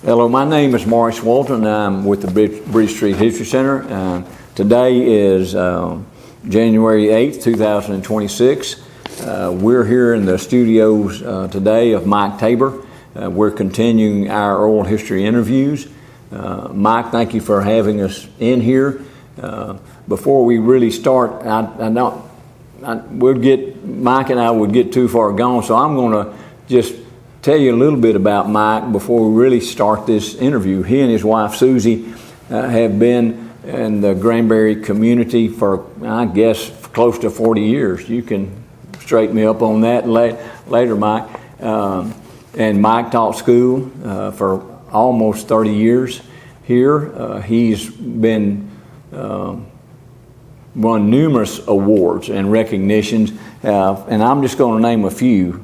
Hello, my name is Maurice Walton. I'm with the Bridge Street History Center. Today is January 8th, 2026. We're here in the studios today of Mike Tabor. We're continuing our oral history interviews. Mike, thank you for having us in here. Before we really start, Mike and I would get too far gone, so I'm going to just tell you a little bit about Mike before we really start this interview. He and his wife Susie have been in the Granbury community for, I guess, close to 40 years. You can straighten me up on that later, Mike. And Mike taught school for almost 30 years here. He's been won numerous awards and recognitions, and I'm just going to name a few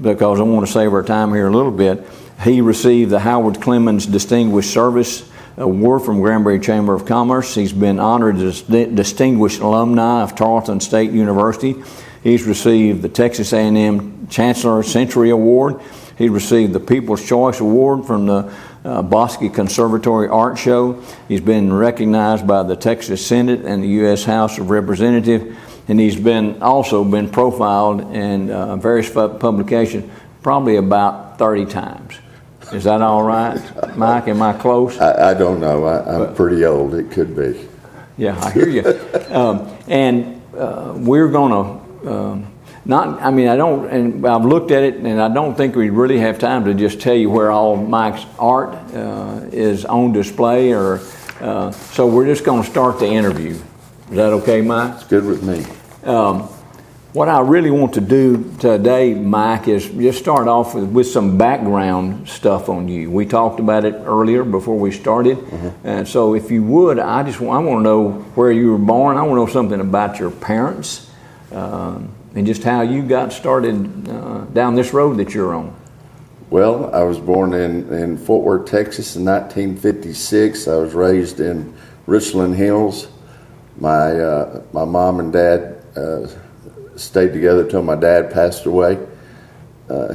because I want to save our time here a little bit. He received the Howard Clemens Distinguished Service Award from Granbury Chamber of Commerce. He's been honored as Distinguished Alumni of Tarleton State University. He's received the Texas A&M Chancellor Century Award. He received the People's Choice Award from the Bosque Conservatory Art Show. He's been recognized by the Texas Senate and the U.S. House of Representatives, and he's also been profiled in various publications probably about 30 times. Is that all right, Mike? Am I close? I don't know. I'm pretty old. It could be. Yeah, I hear you. We're going to I've looked at it, and I don't think we really have time to just tell you where all Mike's art is on display, so we're just going to start the interview. Is that okay, Mike? It's good with me. What I really want to do today, Mike, is just start off with some background stuff on you. We talked about it earlier before we started, and so if you would, I want to know where you were born. I want to know something about your parents. And just how you got started down this road that you're on. Well, I was born in Fort Worth, Texas in 1956. I was raised in Richland Hills. My mom and dad stayed together till my dad passed away.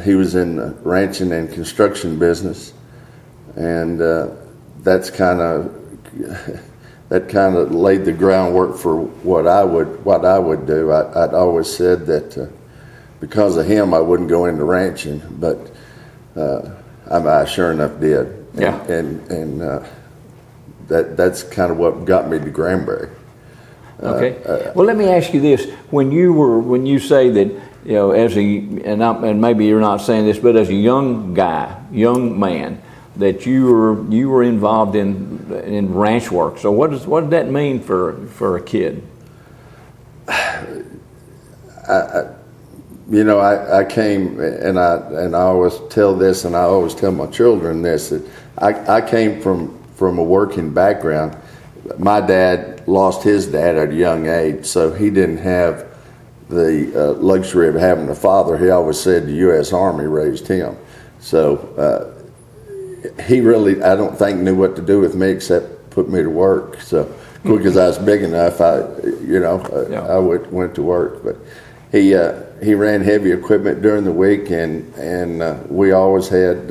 He was in the ranching and construction business, and that kind of laid the groundwork for what I would do. I'd always said that because of him I wouldn't go into ranching, but I sure enough did. Yeah. And that's kind of what got me to Granbury. Okay. Well, let me ask you this: when you say that, and maybe you're not saying this, but as a young man, that you were involved in ranch work. So what did that mean for a kid? I came, and I always tell this, and I always tell my children this, that I came from a working background. My dad lost his dad at a young age, so he didn't have the luxury of having a father. He always said the U.S. Army raised him. So he really, I don't think, knew what to do with me except put me to work. So quick as I was big enough, I went to work. But he ran heavy equipment during the week, and we always had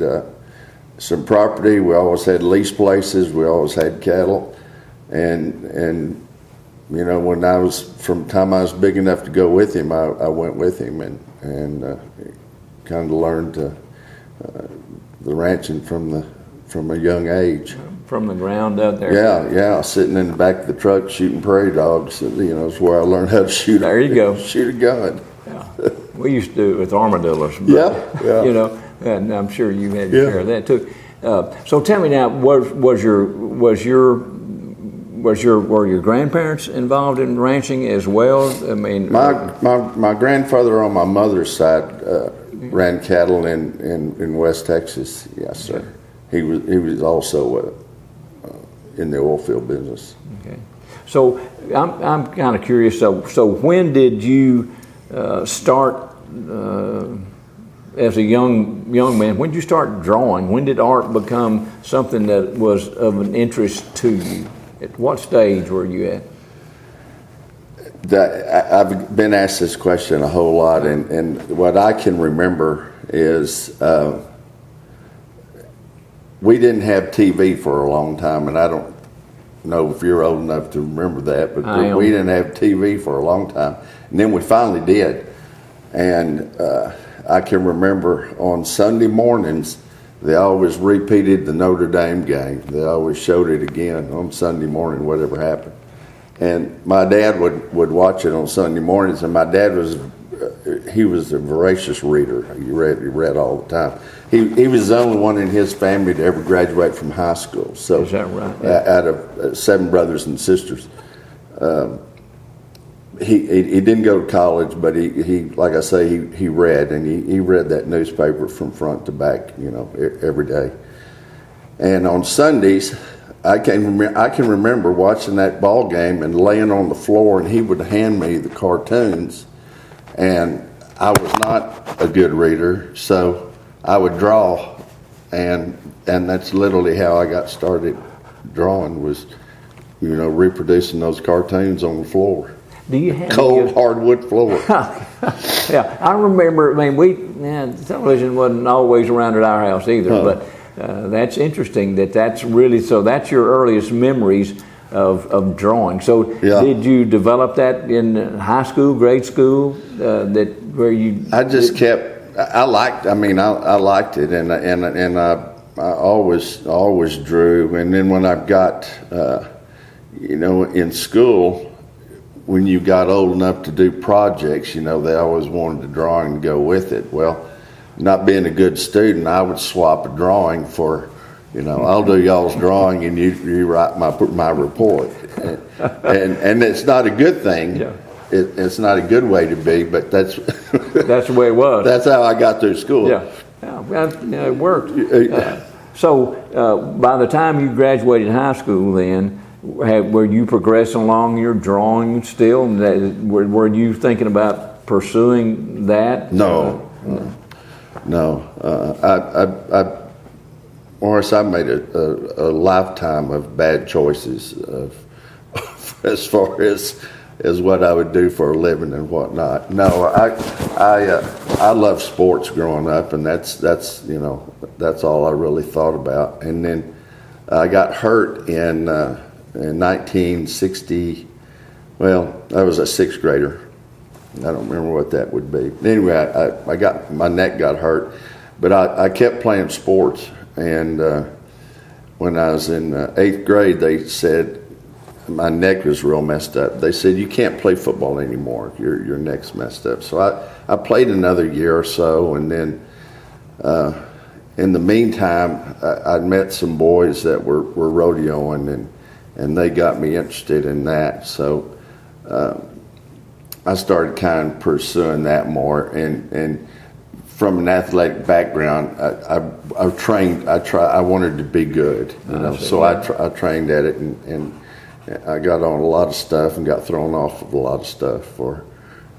some property. We always had lease places. We always had cattle, and when from the time I was big enough to go with him, I went with him and kind of learned the ranching from a young age. From the ground up there. Yeah, sitting in the back of the truck shooting prairie dogs. Is where I learned how to shoot. There you go. Shoot a gun. Yeah. We used to do it with armadillos. But, yeah. And I'm sure you had your share of that too. So tell me now, were your grandparents involved in ranching as well? I mean, my grandfather on my mother's side ran cattle in West Texas. Yes, sir. Okay. He was also in the oil field business. Okay. So I'm kind of curious. So when did you start as a young man? When did you start drawing? When did art become something that was of an interest to you? At what stage were you at? I've been asked this question a whole lot, and what I can remember is we didn't have TV for a long time, and I don't know if you're old enough to remember that, but we didn't have TV for a long time. And then we finally did. And I can remember on Sunday mornings, they always repeated the Notre Dame game. They always showed it again on Sunday morning, whatever happened. And my dad would watch it on Sunday mornings, and my dad he was a voracious reader. He read all the time. He was the only one in his family to ever graduate from high school. So is that right? Out of 7 brothers and sisters. He didn't go to college, but he like I say, he read, and he read that newspaper from front to back, every day. And on Sundays, I can remember watching that ball game and laying on the floor, and he would hand me the cartoons, and I was not a good reader, so I would draw, and that's literally how I got started drawing, was reproducing those cartoons on the floor. Do you have cold hardwood floor? Yeah, I remember. I mean, television wasn't always around at our house either. But that's interesting. That's really so. That's your earliest memories of drawing. So, did you develop that in high school, grade school? I just kept. I liked it, and I always drew. And then when I got, in school, when you got old enough to do projects, they always wanted the drawing to go with it. Well, not being a good student, I would swap a drawing for, I'll do y'all's drawing and you write my report. And it's not a good thing. Yeah. It's not a good way to be, but that's the way it was. That's how I got through school. Yeah, it worked. So by the time you graduated high school, then, were you progressing along your drawing still? Were you thinking about pursuing that? No. Morris, I made a lifetime of bad choices as far as what I would do for a living and whatnot. No, I loved sports growing up, and that's all I really thought about. And then I got hurt in 1960, well, I was a 6th grader. I don't remember what that would be. Anyway, my neck got hurt, but I kept playing sports. And when I was in 8th grade, they said my neck was real messed up. They said, you can't play football anymore. Your neck's messed up. So I played another year or so, and then in the meantime, I met some boys that were rodeoing, and they got me interested in that. So I started kind of pursuing that more. And from an athletic background, I trained. I wanted to be good, so I trained at it, and I got on a lot of stuff and got thrown off of a lot of stuff before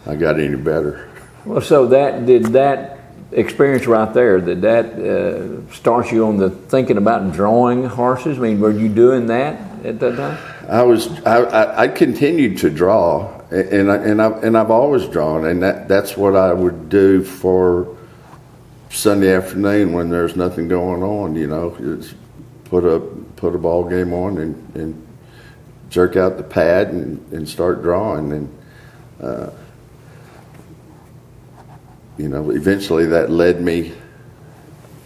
I got any better. Well, so did that experience right there, did that start you on the thinking about drawing horses? I mean, were you doing that at that time? I continued to draw, and I've always drawn, and that's what I would do for Sunday afternoon when there's nothing going on. Just put a ball game on and jerk out the pad and start drawing, and eventually that led me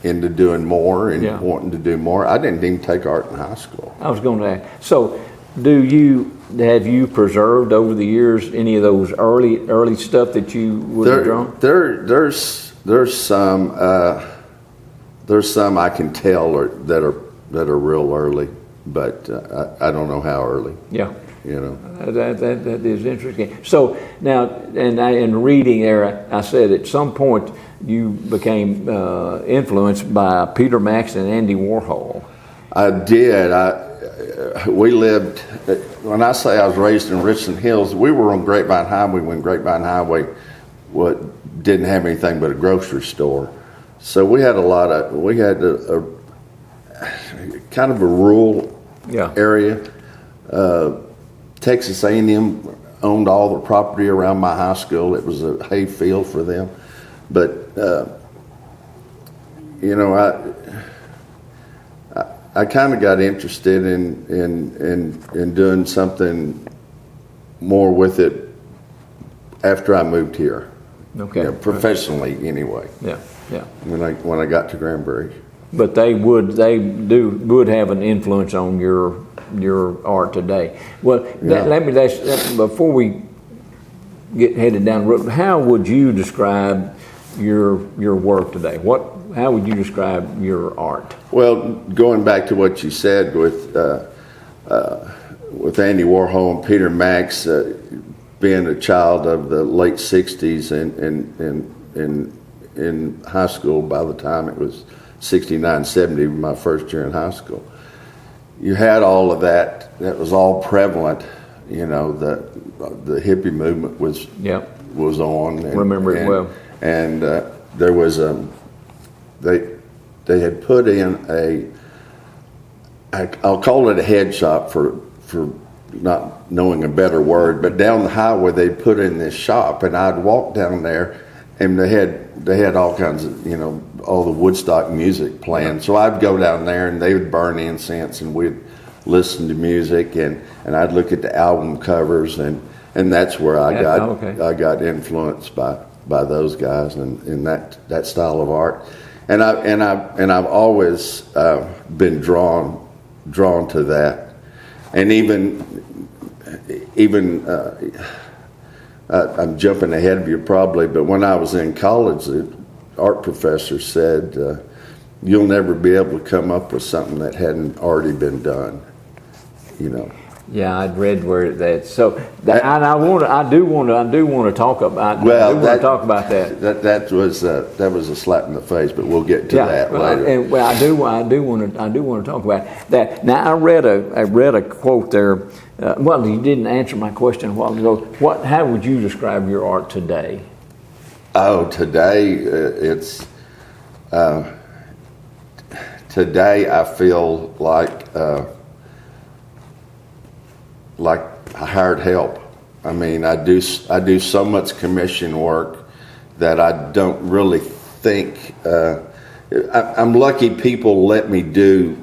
into doing more and wanting to do more. I didn't even take art in high school. I was going to ask. So, have you preserved over the years any of those early stuff that you would have drawn? There's some I can tell that are real early, but I don't know how early. Yeah. That is interesting. So now, in reading there, I said at some point you became influenced by Peter Max and Andy Warhol. I did. We lived. When I say I was raised in Richland Hills, we were on Grapevine Highway when Grapevine Highway didn't have anything but a grocery store. So we had a kind of a rural area. Texas A&M owned all the property around my high school. It was a hay field for them. But, I kind of got interested in doing something more with it after I moved here. Okay. You know, professionally anyway. Yeah, yeah. When I got to Granbury. But they would have an influence on your art today. Well, before we get headed down the road, how would you describe your work today? How would you describe your art? Well, going back to what you said with Andy Warhol and Peter Max, being a child of the late '60s and in high school, by the time it was 69, 70, my first year in high school, you had all of that. That was all prevalent. You know, the hippie movement was on. Remember it well. And there was they had put in I'll call it a head shop for not knowing a better word, but down the highway they put in this shop, and I'd walk down there, and they had all kinds of, you know, all the Woodstock music playing. So I'd go down there, and they would burn incense, and we'd listen to music, and I'd look at the album covers, and that's where I got influenced by those guys and that style of art, and I've always been drawn to that, and even I'm jumping ahead of you probably, but when I was in college, the art professor said, "You'll never be able to come up with something that hadn't already been done." You know. Yeah, I'd read where that. So, I do want to talk about. Well, talk about that. That was a slap in the face, but we'll get to that later. I do want to talk about that. Now, I read a quote there. Well, you didn't answer my question a while ago. How would you describe your art today? Oh, today today I feel like I hired help. I mean, I do so much commission work that I don't really think. I'm lucky people let me do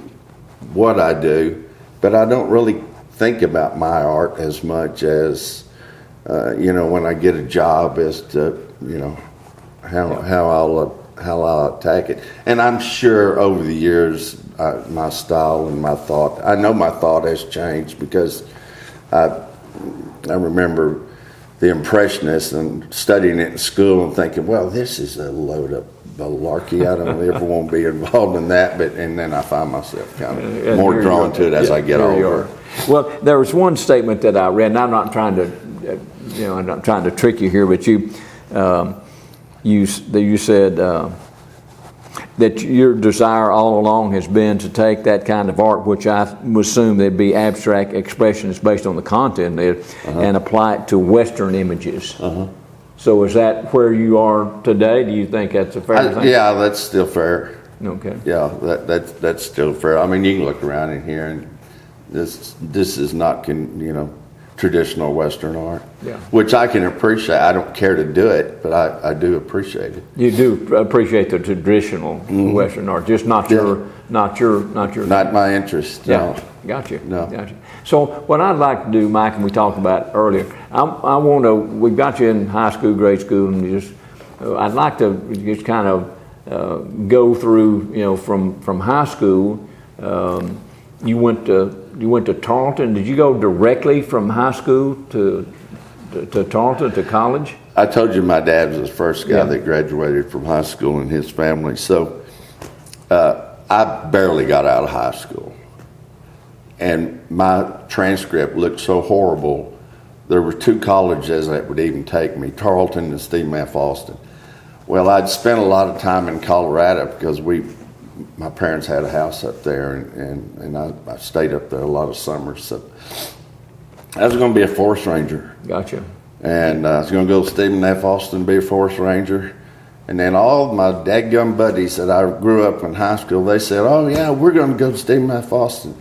what I do, but I don't really think about my art as much as when I get a job, as to how I'll attack it. And I'm sure over the years my style and my thought. I know my thought has changed because I remember the Impressionists and studying it in school and thinking, well, this is a load of malarkey. I don't ever want to be involved in that. And then I find myself kind of more drawn to it as I get older. Well, there was one statement that I read, and I'm not trying to trick you here, but you said that your desire all along has been to take that kind of art, which I would assume they'd be abstract expressions based on the content there, and apply it to Western images. So is that where you are today? Do you think that's a fair thing? Yeah, that's still fair. Okay. Yeah, that's still fair. I mean, you can look around in here, and this is not traditional Western art, which I can appreciate. I don't care to do it, but I do appreciate it. You do appreciate the traditional Western art, just not my interest. Yeah, no. Gotcha. No. Gotcha. So what I'd like to do, Mike, and we talked about earlier, we got you in high school, grade school, and I'd like to just kind of go through, from high school. You went to Tarleton. Did you go directly from high school to Tarleton to college? I told you my dad was the first guy that graduated from high school in his family. So I barely got out of high school. And my transcript looked so horrible. There were two colleges that would even take me, Tarleton and Stephen F. Austin. Well, I'd spent a lot of time in Colorado because my parents had a house up there, and I stayed up there a lot of summers. So I was going to be a forest ranger. Gotcha. And I was going to go to Stephen F. Austin and be a forest ranger. And then all of my dadgum buddies that I grew up in high school, they said, "Oh yeah, we're going to go to Stephen F. Austin."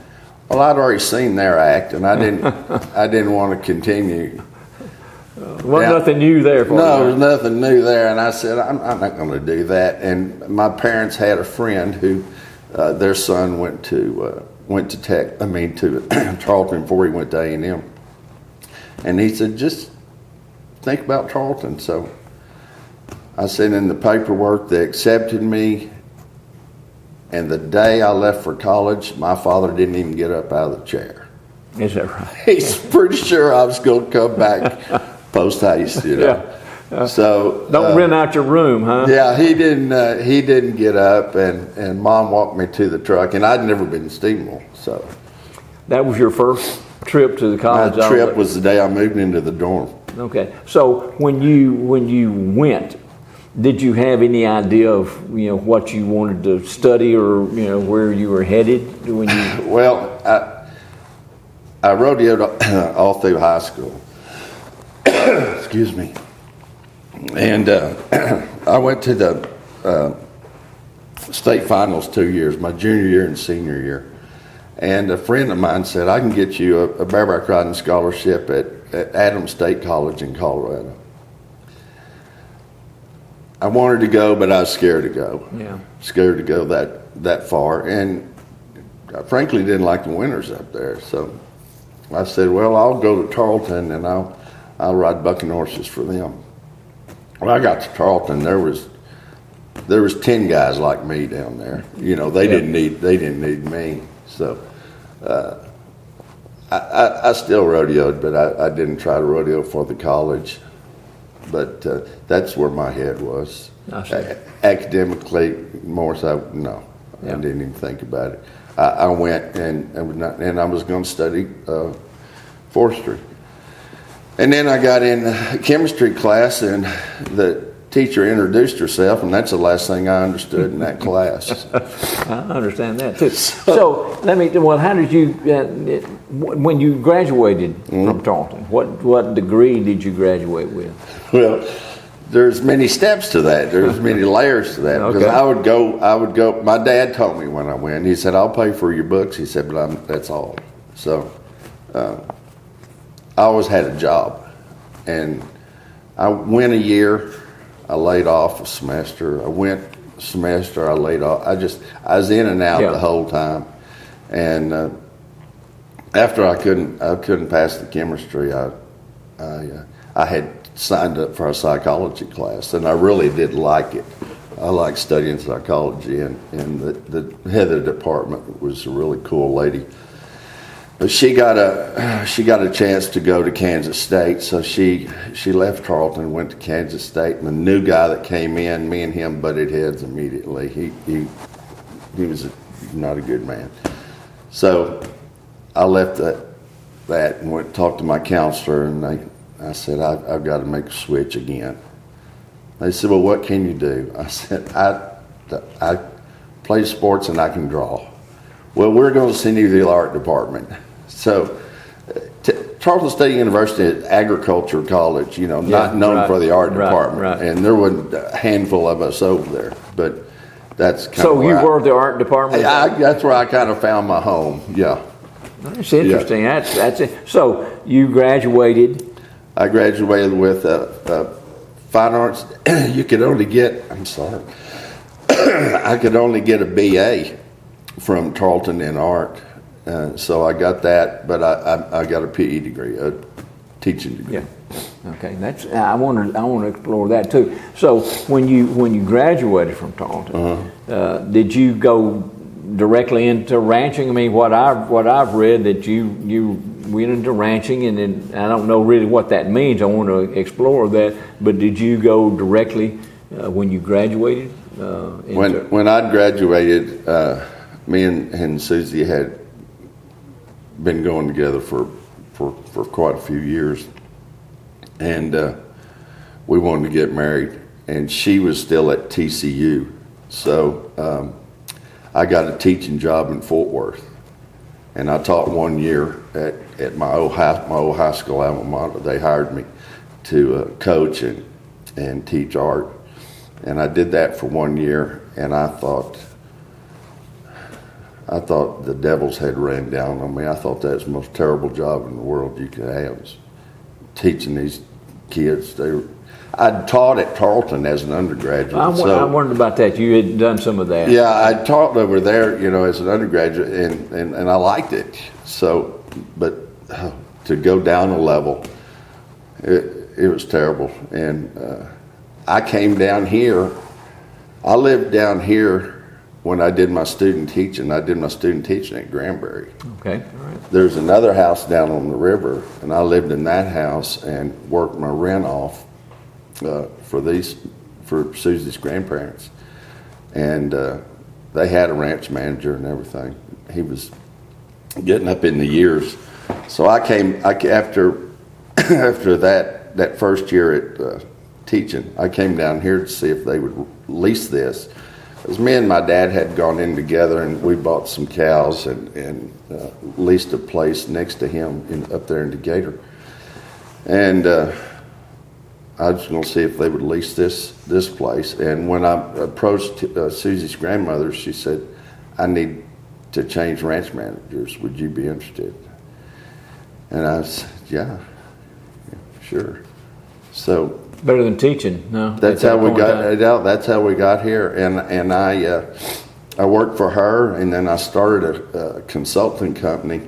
Well, I'd already seen their act, and I didn't want to continue. Nothing new there for you. No, there was nothing new there, and I said, I'm not going to do that. And my parents had a friend who their son went to Tarleton before he went to A&M. And he said, just think about Tarleton. So I sent in the paperwork. They accepted me. And the day I left for college, my father didn't even get up out of the chair. Is that right? He's pretty sure I was going to come back post haste, you know. Yeah. So don't rent out your room, huh? Yeah, he didn't. He didn't get up, and Mom walked me to the truck, and I'd never been to Steamville, so that was your first trip to the college. My trip was the day I moved into the dorm. Okay, so when you went, did you have any idea of what you wanted to study or where you were headed when you? Well, I rodeoed all through high school. Excuse me. And I went to the state finals 2 years, my junior year and senior year. And a friend of mine said, I can get you a bareback riding scholarship at Adams State College in Colorado. I wanted to go, but I was scared to go. Yeah. Scared to go that far. And I frankly didn't like the winters up there. So I said, well, I'll go to Tarleton and I'll ride bucking horses for them. When I got to Tarleton, there was 10 guys like me down there. They didn't need me. So I still rodeoed, but I didn't try to rodeo for the college. But that's where my head was. Academically, more so, no. Yeah. I didn't even think about it. I went and I was going to study forestry. And then I got in chemistry class, and the teacher introduced herself, and that's the last thing I understood in that class. I understand that too. So how did you, when you graduated from Tarleton, what degree did you graduate with? Well, there's many steps to that. There's many layers to that. Because I would go. My dad told me when I went. He said, "I'll pay for your books." He said, "But that's all." So I always had a job, and I went a year. I laid off a semester. I went a semester. I laid off. I was in and out the whole time, and after I couldn't pass the chemistry, I had signed up for a psychology class, and I really did like it. I liked studying psychology, and the head of the department was a really cool lady. But she got a chance to go to Kansas State, so she left Tarleton and went to Kansas State. And the new guy that came in, me and him butted heads immediately. He was not a good man. So I left that and went to talk to my counselor, and I said, I've got to make a switch again. They said, well, what can you do? I said, I play sports and I can draw. Well, we're going to send you to the art department. So Tarleton State University is agriculture college, not known for the art department. Right. And there was a handful of us over there. But that's kind of so you were the art department? That's where I kind of found my home, yeah. That's interesting. Yeah. That's it. So you graduated? I graduated with fine arts. You could only get, I could only get a BA from Tarleton in art. So I got that, but I got a PE degree, a teaching degree. Yeah. Okay. I want to explore that too. So when you graduated from Tarleton, did you go directly into ranching? I mean, what I've read that you went into ranching, and then I don't know really what that means. I want to explore that. But did you go directly when you graduated? When I graduated, me and Susie had been going together for quite a few years, and we wanted to get married. And she was still at TCU, so I got a teaching job in Fort Worth. And I taught 1 year at my old high school alma mater. They hired me to coach and teach art. And I did that for 1 year, and I thought the devil's head ran down on me. I thought that was the most terrible job in the world you could have, was teaching these kids. I'd taught at Tarleton as an undergraduate. I wondered about that. You had done some of that. Yeah, I taught over there, as an undergraduate, and I liked it. So, but to go down a level, it was terrible. And I came down here. I lived down here when I did my student teaching. I did my student teaching at Granbury. Okay, all right. There's another house down on the river, and I lived in that house and worked my rent off for Susie's grandparents. And they had a ranch manager and everything. He was getting up in the years. So after that first year at teaching, I came down here to see if they would lease this. Because me and my dad had gone in together, and we bought some cows and leased a place next to him up there in Decatur. And I was going to see if they would lease this place. And when I approached Susie's grandmother, she said, "I need to change ranch managers. Would you be interested?" And I said, yeah, sure. So better than teaching, no? That's how we got. That's how we got here. And I worked for her, and then I started a consulting company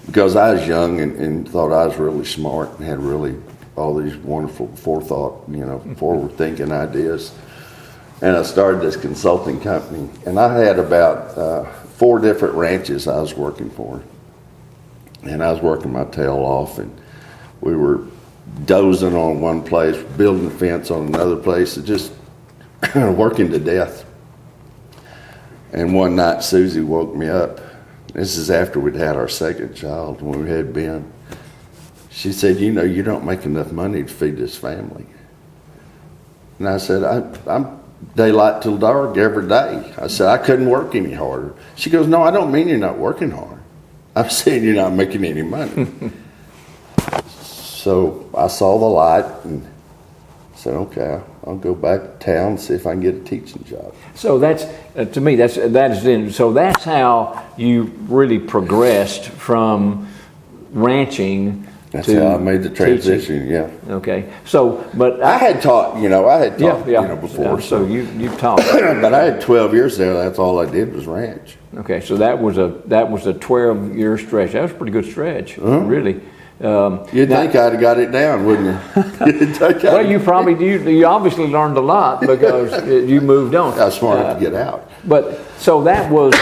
because I was young and thought I was really smart and had really all these wonderful forethought, forward-thinking ideas. And I started this consulting company, and I had about 4 different ranches I was working for. And I was working my tail off, and we were dozing on one place, building a fence on another place, and just working to death. And one night, Susie woke me up. This is after we'd had our second child, when we had Ben. She said, "You don't make enough money to feed this family." And I said, I'm daylight till dark every day. I said, I couldn't work any harder. She goes, "No, I don't mean you're not working hard. I'm saying you're not making any money." So I saw the light and said, "Okay, I'll go back to town and see if I can get a teaching job." So that's to me so that's how you really progressed from ranching. That's how I made the transition. Teaching. Yeah. Okay. So, but I had taught. Before. Yeah, so you taught. But I had 12 years there. That's all I did was ranch. Okay, so that was a 12-year stretch. That was a pretty good stretch, really. You'd think I'd have got it down, wouldn't you? Well, you obviously learned a lot because you moved on. I was smart enough to get out. But so that was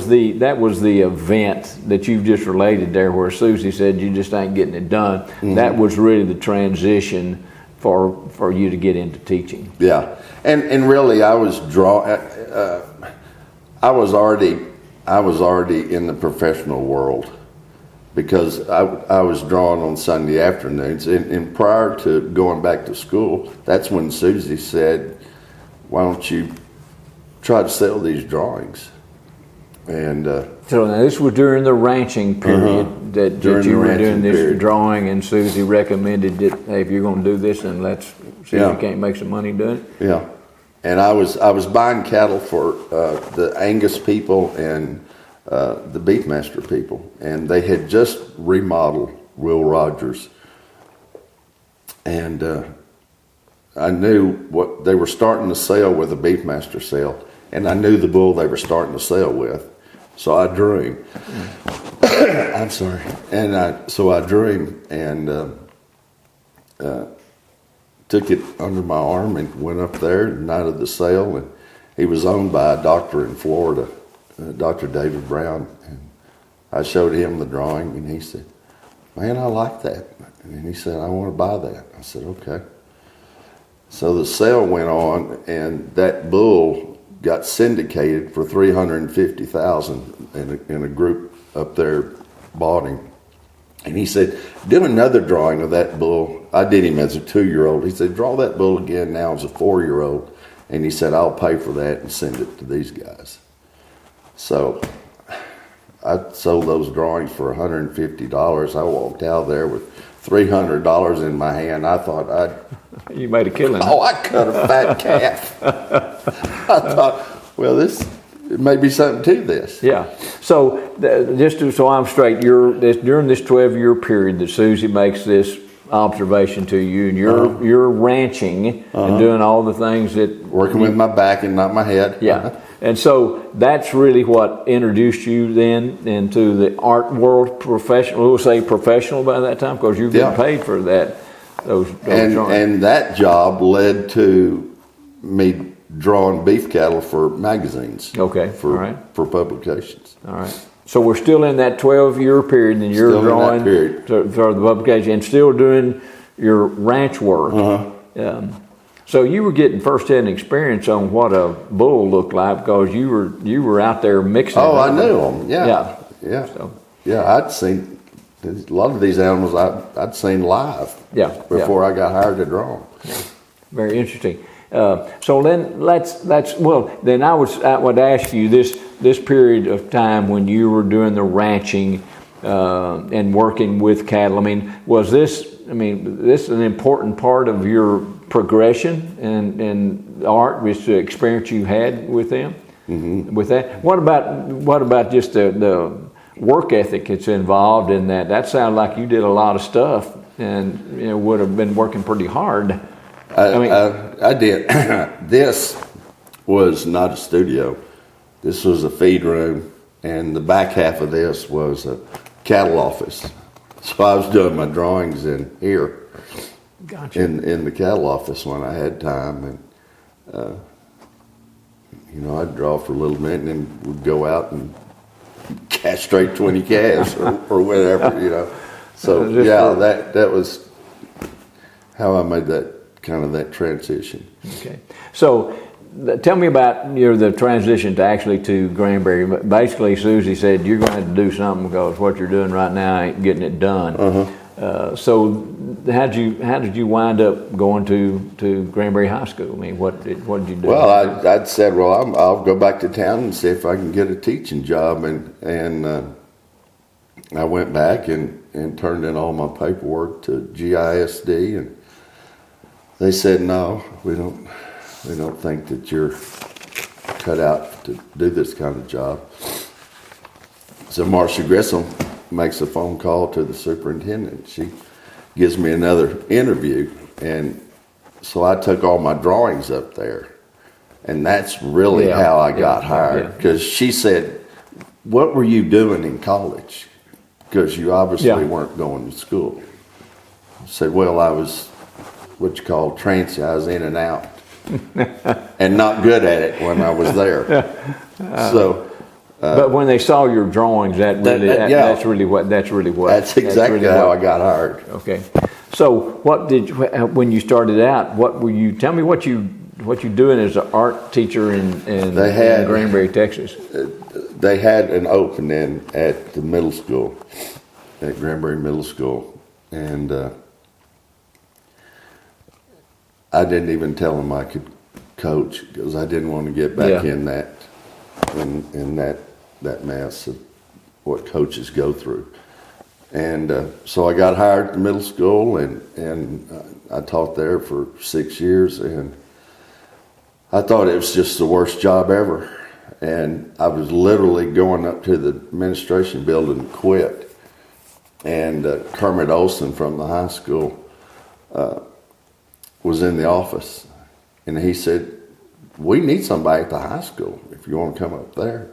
the event that you've just related there, where Susie said you just ain't getting it done. Mm-hmm. That was really the transition for you to get into teaching. Yeah, and really I was I was already in the professional world, because I was drawing on Sunday afternoons. And prior to going back to school, that's when Susie said, "Why don't you try to sell these drawings?" And so now this was during the ranching period that you were doing this drawing, and Susie recommended that, "Hey, if you're going to do this, then let's see if you can't make some money doing it." Yeah, and I was buying cattle for the Angus people and the Beefmaster people, and they had just remodeled Will Rogers, and I knew what they were starting to sell with the Beefmaster sale, and I knew the bull they were starting to sell with, so I drew him. I'm sorry, and so I drew him and took it under my arm and went up there the night of the sale, and he was owned by a doctor in Florida, Dr. David Brown, and I showed him the drawing, and he said, "Man, I like that." And he said, "I want to buy that." I said, "Okay." So the sale went on, and that bull got syndicated for $350,000, and a group up there bought him. And he said, "Do another drawing of that bull." I did him as a 2-year-old. He said, "Draw that bull again now as a 4-year-old." And he said, "I'll pay for that and send it to these guys." So I sold those drawings for $150. I walked out there with $300 in my hand. I thought You made a killing. Oh, I cut a fat calf. I thought, well, it may be something to this. Yeah. So so I'm straight, during this 12-year period that Susie makes this observation to you, and you're ranching and doing all the things that Working with my back and not my head. yeah. And so that's really what introduced you then into the art world, professional. We'll say professional by that time, because you've been paid for that. Those drawings. And that job led to me drawing beef cattle for magazines. Okay. For all right. for publications. All right. So we're still in that 12-year period, and you're Still in that drawing period. for the publication, and still doing your ranch work. So you were getting first-hand experience on what a bull looked like, because you were out there mixing. Oh, I them. knew them. Yeah. Yeah. So, I'd seen a lot of these animals. I'd seen live. Yeah, Before I got hired to draw them. very interesting. So then then I would ask you this period of time when you were doing the ranching and working with cattle. I mean, was this an important part of your progression and art, was the experience you had with them? Mm-hmm. With that, what about just the work ethic that's involved in that? That sounded like you did a lot of stuff and would have been working pretty hard. I did. This was not a studio. This was a feed room, and the back half of this was a cattle office. So I was doing my drawings in here. Gotcha. In the cattle office when I had time, and I'd draw for a little bit, and then we'd go out and castrate 20 calves or whatever, So that was how I made that transition. Okay, so tell me about the transition to Granbury. Basically, Susie said you're going to have to do something because what you're doing right now ain't getting it done. So how did you wind up going to Granbury High School? I mean, what did you do? Well, I'd said, I'll go back to town and see if I can get a teaching job, and I went back and turned in all my paperwork to GISD, and they said, no, we don't think that you're cut out to do this kind of job. So Marcia Grissom makes a phone call to the superintendent. She gives me another interview, and so I took all my drawings up there, and that's really how I got hired, because she said, what were you doing in college? Because you obviously weren't going to school. I said, well, I was what you call transient. I was in and out and not good at it when I was there. But when they saw your drawings, that's exactly how I got hired. Okay. So when you started out, tell me what you doing as an art teacher in Granbury, Texas? They had an opening at the middle school, at Granbury Middle School, and I didn't even tell them I could coach because I didn't want to get back in that mess of what coaches go through. And so I got hired at the middle school, and I taught there for 6 years, and I thought it was just the worst job ever. And I was literally going up to the administration building to quit. And Kermit Olson from the high school was in the office, and he said, we need somebody at the high school if you want to come up there.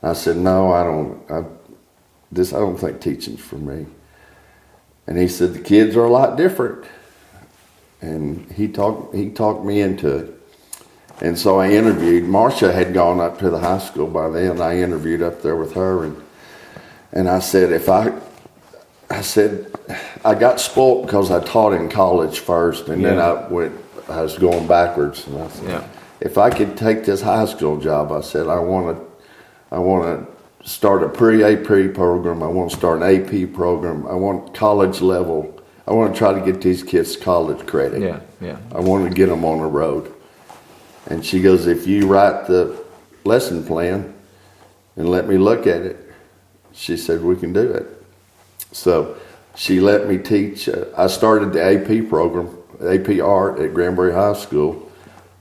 I said, no, I don't think teaching's for me. And he said, the kids are a lot different. And he talked me into it. And so I interviewed. Marcia had gone up to the high school by then. I interviewed up there with her, and I said, I got spoiled because I taught in college first, and then I was going backwards. And I said, if I could take this high school job, I said, I want to start a pre-AP program. I want to start an AP program. I want college level. I want to try to get these kids college credit. I want to get them on the road. And she goes, if you write the lesson plan and let me look at it, she said, we can do it. So she let me teach. I started the AP program, AP Art at Granbury High School,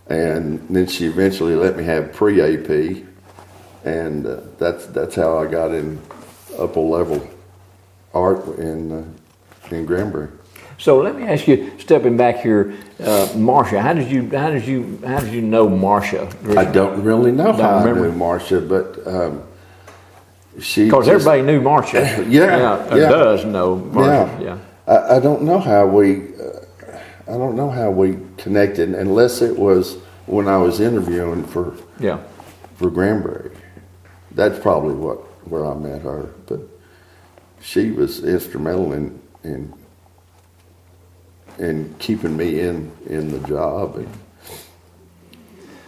and then she eventually let me have pre-AP, and that's how I got in upper level art in Granbury. So let me ask you, stepping back here, Marcia. How did you know Marcia? I don't really know how I remember. knew Marcia, but she. Because everybody knew Marcia. Yeah. Does know Marcia. Yeah. I don't know how we. I don't know how we connected, unless it was when I was interviewing for Granbury. That's probably where I met her. But she was instrumental in keeping me in the job and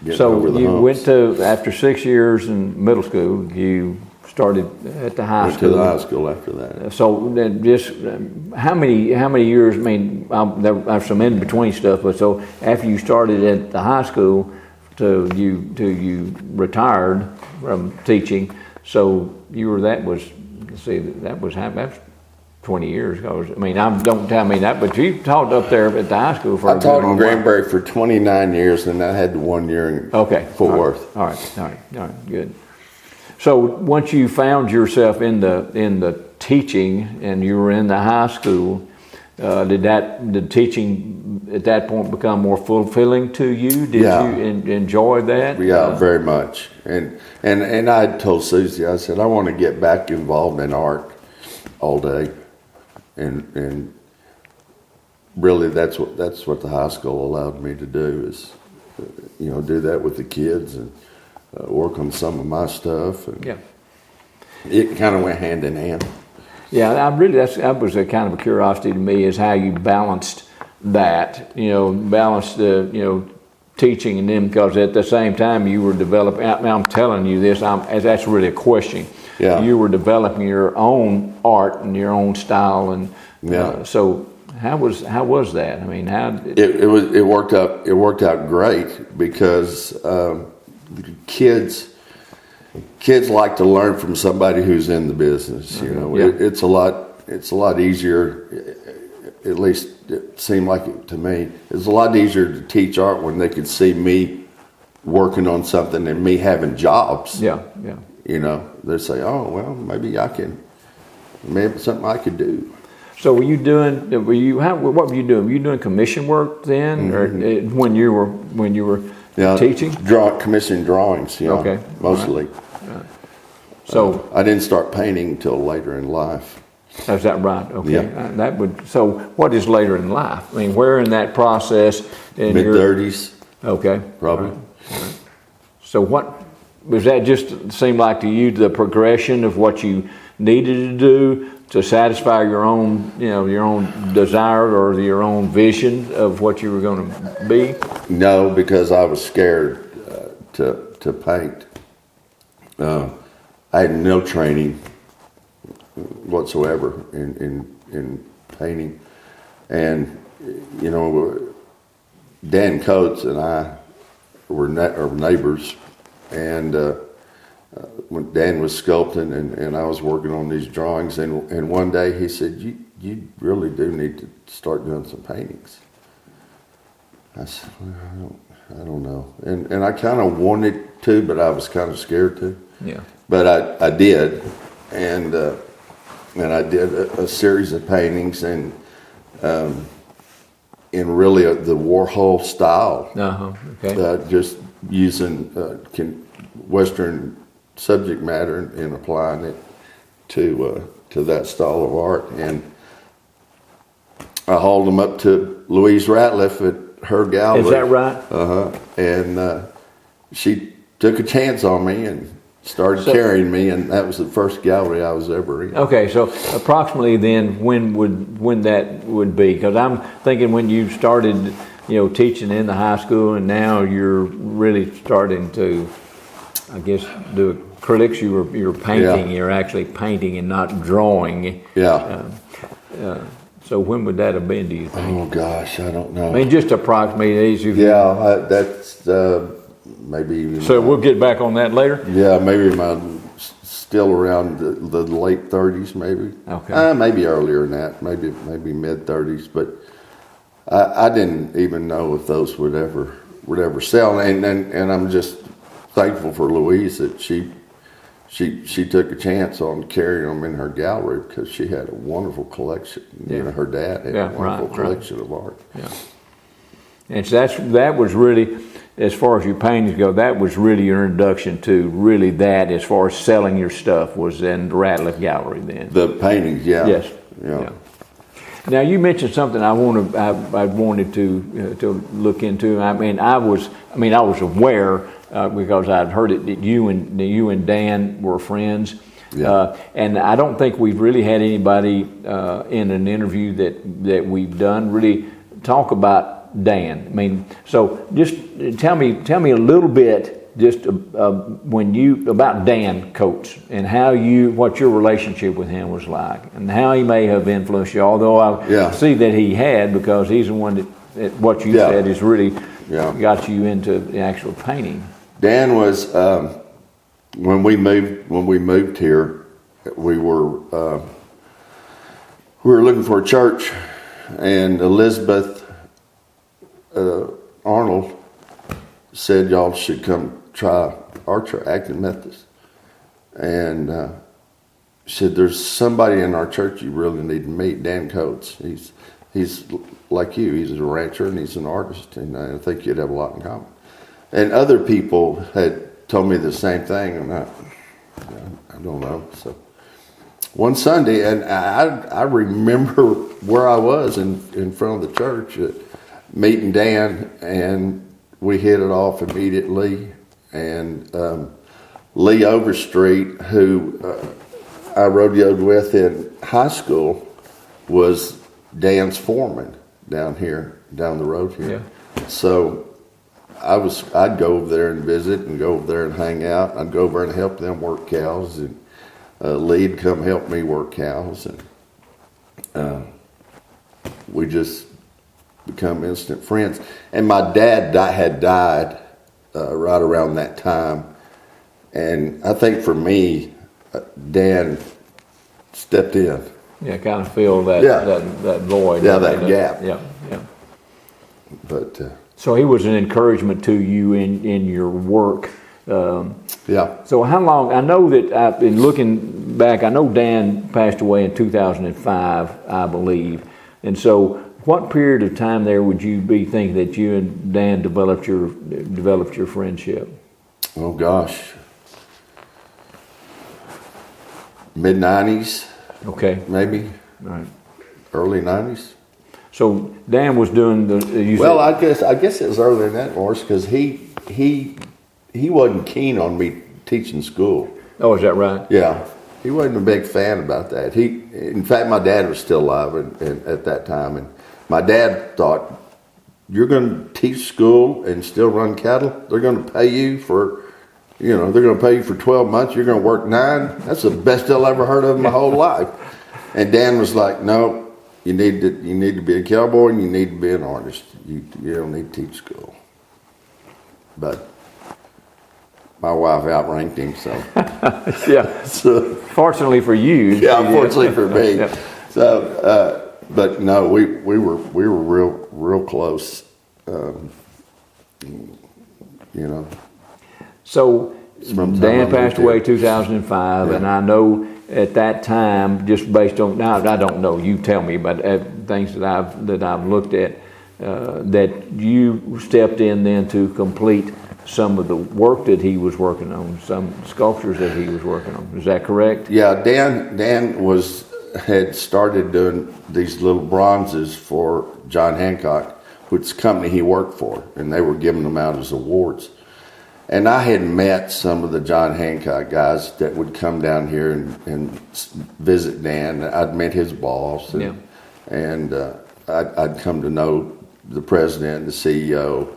getting over the you humps. went to, after 6 years in middle school, you started at the high Went school. to the high school after that. So then just how many years? I mean, there's some in between stuff, but so after you started at the high school to you retired from teaching, so that was 20 years ago. I mean, don't tell me that, but you taught up there at the high school for. I taught in Granbury for 29 years, and I had 1 year in Fort Worth. All right, good. So once you found yourself in the teaching, and you were in the high school, did teaching at that point become more fulfilling to you? Did you enjoy that? Yeah, very much. And I told Susie, I said, I want to get back involved in art all day, and really that's what the high school allowed me to do, is do that with the kids and work on some of my stuff. And it kind of went hand in hand. Yeah, that was a kind of a curiosity to me, is how you balanced that, balanced the, teaching and then, because at the same time you were developing, I'm telling you this, that's really a question. Yeah. You were developing your own art and your own style, and so how was that? I mean, it worked out great, because kids like to learn from somebody who's in the business. It's a lot easier. At least it seemed like it to me. It's a lot easier to teach art when they could see me working on something and me having jobs. Yeah. They say, "Oh, well, maybe something I could do." So what were you doing? Were you doing commission work then, or when you were teaching? Commission drawings, mostly. Right. So I didn't start painting until later in life. Is that right? Okay. Yeah. So what is later in life? I mean, where in that process? Mid-30s. Okay. Probably. All right. So what was that? Just seem like to you the progression of what you needed to do to satisfy your own desire or your own vision of what you were going to be? No, because I was scared to paint. I had no training whatsoever in painting, and Dan Coates and I were neighbors, and when Dan was sculpting and I was working on these drawings, and one day he said, you really do need to start doing some paintings. I said, well, I don't know, and I kind of wanted to, but I was kind of scared to. Yeah. But I did, and I did a series of paintings, and in really the Warhol style. Okay. Just using Western subject matter and applying it to that style of art. And I hauled them up to Louise Ratliff at her gallery. Is that right? And she took a chance on me and started carrying me, and that was the first gallery I was ever in. Okay, so approximately then, when that would be? Because I'm thinking when you started, teaching in the high school, and now you're really starting to, I guess, do acrylics. You're painting. Yeah. You're actually painting and not drawing. Yeah. So when would that have been? Do you think? Oh gosh, I don't know. I mean, just approximately. Yeah, that's maybe. So we'll get back on that later. Yeah, maybe still around the late 30s, maybe. Okay. Maybe earlier than that, maybe mid 30s, but I didn't even know if those would ever sell. And I'm just thankful for Louise that she she took a chance on carrying them in her gallery because she had a wonderful collection. You know, her dad had a wonderful collection of art. Yeah. And so that was really, as far as your paintings go, that was really your introduction to really that, as far as selling your stuff, was in the Ratliff Gallery then. The paintings, yeah. Yes. Yeah. Now you mentioned something I wanted to look into. I was aware because I'd heard it that you and Dan were friends. Yeah. And I don't think we've really had anybody in an interview that we've done really talk about Dan. I mean, so just tell me a little bit just about Dan Coates and what your relationship with him was like and how he may have influenced you. Although I see that he had, because he's the one that what you said is really got you into the actual painting. Dan was when we moved here, we were looking for a church, and Elizabeth Arnold said y'all should come try our church, Acton Methodist, and she said there's somebody in our church you really need to meet, Dan Coates. He's like you. He's a rancher and he's an artist, and I think you'd have a lot in common. And other people had told me the same thing, and I don't know. So one Sunday, and I remember where I was in front of the church meeting Dan, and we hit it off immediately. And Lee Overstreet, who I rodeoed with in high school, was Dan's foreman down the road here. Yeah. So I'd go over there and visit and go over there and hang out. I'd go over and help them work cows, and Lee'd come help me work cows, and we just become instant friends. And my dad had died right around that time, and I think for me, Dan stepped in. Yeah, kind of filled that void. Yeah, that gap. Yeah. But so he was an encouragement to you in your work. yeah. So how long? I know that I've been looking back. I know Dan passed away in 2005, I believe. And so, what period of time there would you be thinking that you and Dan developed your friendship? Oh gosh, mid-90s. Okay. Maybe. Right. Early 90s. So Dan was doing the. I guess it was earlier than that, Morris, because he wasn't keen on me teaching school. Oh, is that right? Yeah, he wasn't a big fan about that. In fact, my dad was still alive at that time, and my dad thought, "You're going to teach school and still run cattle? They're going to pay you for." They're going to pay you for 12 months. You're going to work 9. That's the best I've ever heard of in my whole life. And Dan was like, "No, you need to be a cowboy and you need to be an artist. You don't need to teach school." But my wife outranked him, so yeah. So, fortunately for you. Yeah, unfortunately for me. Yeah. So, but no, we were real close. So Dan passed away 2005, and I know at that time, just based on now, I don't know. You tell me, but things that I've looked at, that you stepped in then to complete some of the work that he was working on, some sculptures that he was working on. Is that correct? Yeah, Dan had started doing these little bronzes for John Hancock, which is the company he worked for, and they were giving them out as awards. And I had met some of the John Hancock guys that would come down here and visit Dan. I'd met his boss, and I'd come to know the president and the CEO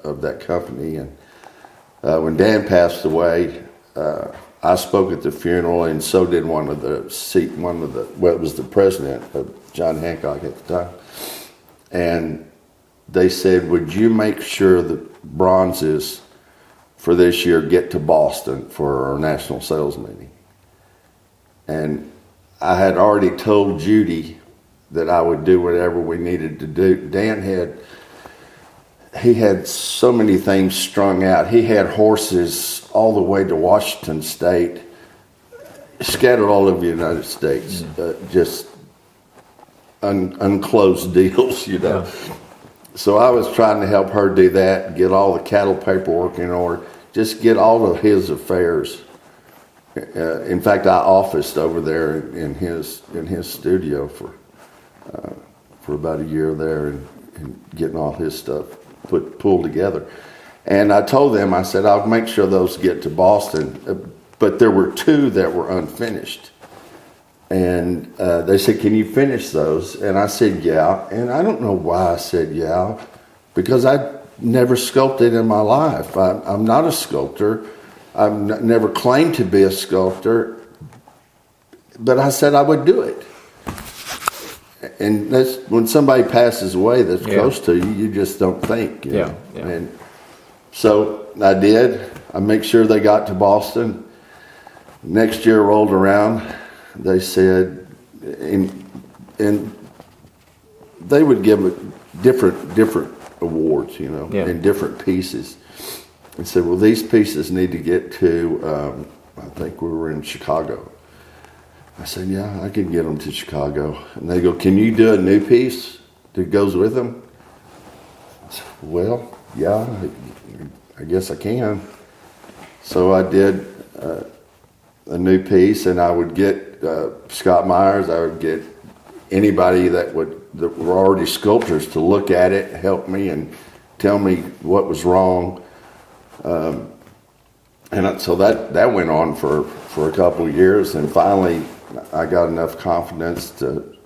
of that company. And when Dan passed away, I spoke at the funeral, and so did it was the president of John Hancock at the time. And they said, "Would you make sure the bronzes for this year get to Boston for our national sales meeting?" And I had already told Judy that I would do whatever we needed to do. Dan had so many things strung out. He had horses all the way to Washington State scattered all over the United States, just unclosed deals, you know. Yeah. So I was trying to help her do that, get all the cattle paperwork in order, just get all of his affairs. In fact, I officed over there in his studio for about a year there, and getting all his stuff pulled together. And I told them, I said, I'll make sure those get to Boston. But there were 2 that were unfinished. And they said, can you finish those? And I said, yeah. And I don't know why I said yeah, because I never sculpted in my life. I'm not a sculptor. I've never claimed to be a sculptor. But I said I would do it. And that's when somebody passes away that's close to you, you just don't think. You know? Yeah. And so I did. I make sure they got to Boston. Next year rolled around. They said, and they would give different awards, you know, in different pieces. And said, well, these pieces need to get to, I think we were in Chicago. I said, yeah, I can get them to Chicago. And they go, can you do a new piece that goes with them? I said, well, yeah, I guess I can. So I did a new piece, and I would get Scott Myers, I would get anybody that were already sculptors to look at it, help me, and tell me what was wrong. And so that went on for a couple of years, and finally I got enough confidence to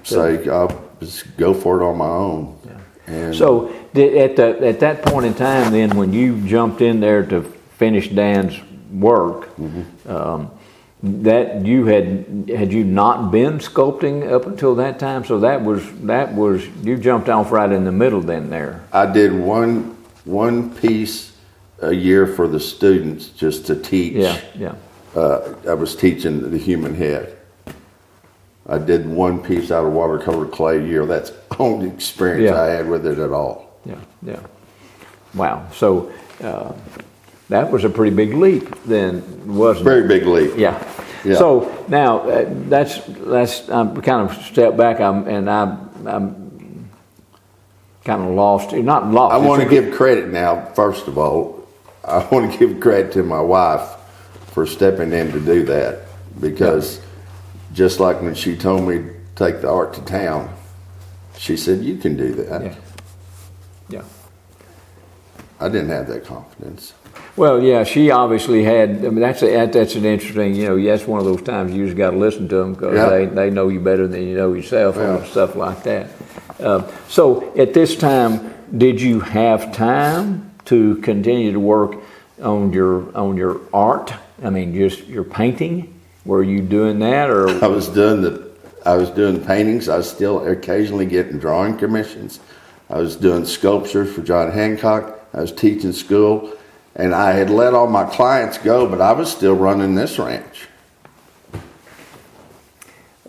say, I'll just go for it on my own. Yeah. And so at that point in time, then, when you jumped in there to finish Dan's work, that you had you not been sculpting up until that time? So that was you jumped off right in the middle then there. I did one piece a year for the students just to teach. Yeah. I was teaching the human head. I did one piece out of watercolor clay a year. That's the only experience I had with it at all. Yeah. Wow. So that was a pretty big leap then, wasn't it? Very big leap. Yeah. So now that's I'm kind of step back. I'm kind of lost. Not lost. I want to give credit now. First of all, I want to give credit to my wife for stepping in to do that, because just like when she told me to take the art to town, she said, "You can do that." Yeah. I didn't have that confidence. Well, yeah, she obviously had. I mean, that's an interesting. That's one of those times you just got to listen to them, because they know you better than you know yourself and stuff like that. So at this time, did you have time to continue to work on your art? I mean, just your painting. Were you doing that, or I was doing paintings. I was still occasionally getting drawing commissions. I was doing sculptures for John Hancock. I was teaching school. And I had let all my clients go, but I was still running this ranch.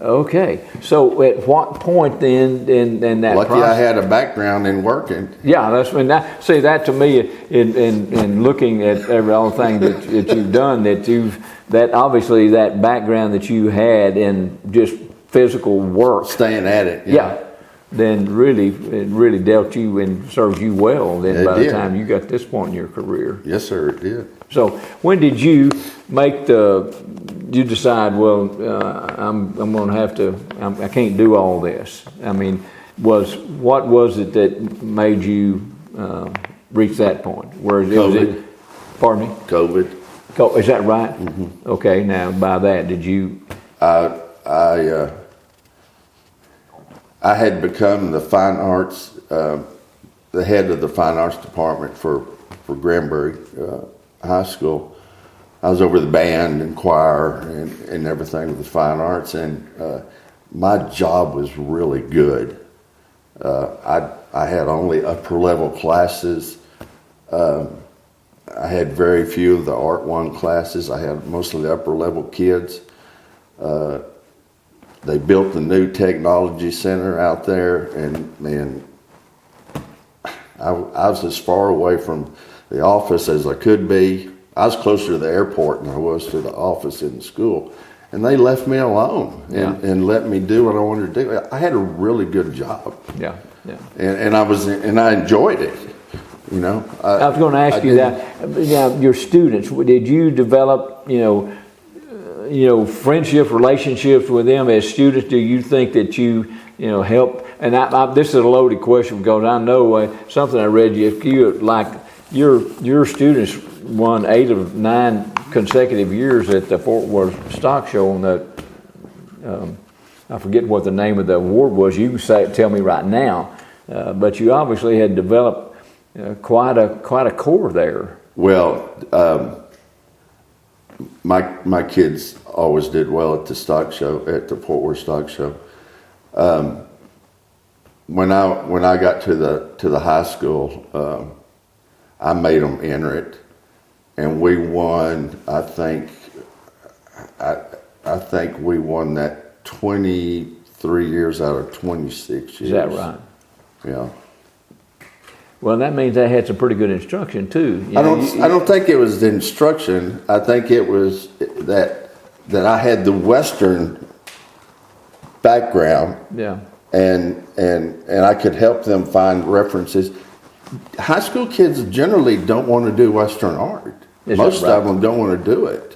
Okay. So at what point then in that Lucky process? I had a background in working. Yeah, that's when that to me in looking at everything that you've done, that obviously that background that you had in just physical work, staying at it. Yeah. Then it really dealt you and served you well. Then by the time you got to this point in your career. Yes, sir, it did. So when did you you decide, well, I'm going to have to, I can't do all this? I mean, what was it that made you reach that point? COVID. Pardon me? COVID. Is that right? Mm-hmm. Okay, now by that, did you? I had become the fine arts, the head of the fine arts department for Granbury High School. I was over the band and choir and everything with the fine arts, and my job was really good. I had only upper level classes. I had very few of the Art 1 classes. I had mostly the upper level kids. They built the new technology center out there, and man, I was as far away from the office as I could be. I was closer to the airport than I was to the office in the school. And they left me alone and let me do what I wanted to do. I had a really good job. Yeah, yeah. And I enjoyed it. You know. I was going to ask you that. Now, your students, did you develop, friendship, relationships with them as students? Do you think that you helped? And this is a loaded question because I know something I read you. If you like your students won 8 of 9 consecutive years at the Fort Worth Stock Show on the I forget what the name of the award was. You can tell me right now, but you obviously had developed quite a core there. Well, my kids always did well at the stock show, at the Fort Worth Stock Show. When I got to the high school, I made them enter it, and we won. I think we won that 23 years out of 26 years. Is that right? Yeah. Well, that means they had some pretty good instruction too. I don't think it was the instruction. I think it was that I had the Western background. Yeah. And I could help them find references. High school kids generally don't want to do Western art. Most of them don't want to do it.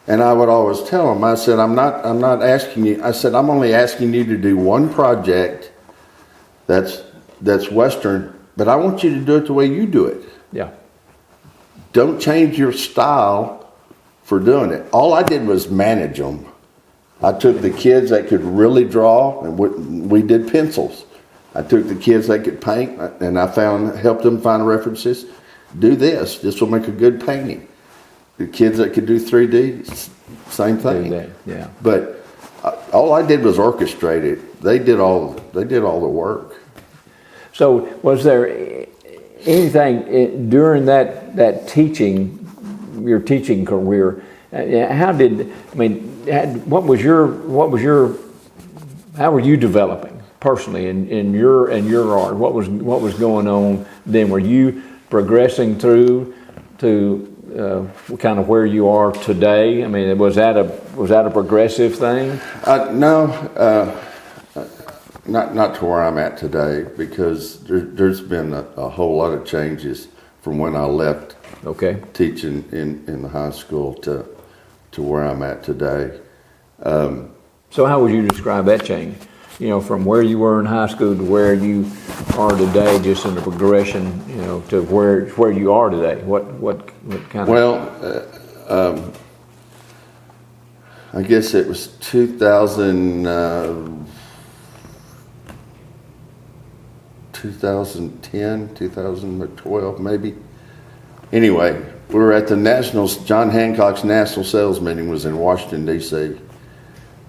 And I would always tell them, I said, I'm not asking you. I said, I'm only asking you to do one project that's Western, but I want you to do it the way you do it. Yeah. Don't change your style for doing it. All I did was manage them. I took the kids that could really draw, and we did pencils. I took the kids that could paint, and I helped them find references. Do this. This will make a good painting. The kids that could do 3D, same thing. Do that, yeah. But all I did was orchestrate it. They did all the work. So, was there anything during that teaching, your teaching career? How were you developing personally in your art? What was going on then? Were you progressing through to kind of where you are today? I mean, was that a progressive thing? No, not to where I'm at today, because there's been a whole lot of changes from when I left. Okay. Teaching in the high school to where I'm at today. So how would you describe that change? From where you were in high school to where you are today, just in the progression, to where you are today. What kind of? Well, I guess it was 2010, 2012, maybe. Anyway, we were at the John Hancock's National Sales Meeting was in Washington, D.C.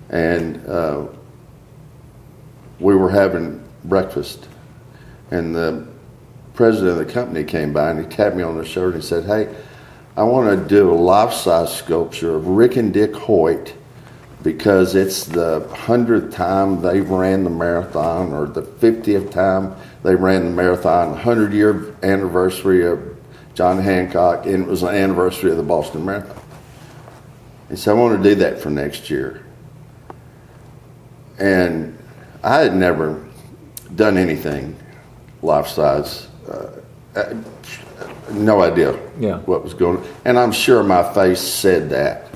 And we were having breakfast. And the president of the company came by and he tapped me on the shoulder and he said, "Hey, I want to do a life-size sculpture of Rick and Dick Hoyt because it's the 100th time they ran the marathon, or the 50th time they ran the marathon, 100-year anniversary of John Hancock, and it was the anniversary of the Boston Marathon." He said, "I want to do that for next year." And I had never done anything life-size. No idea what was going on. And I'm sure my face said that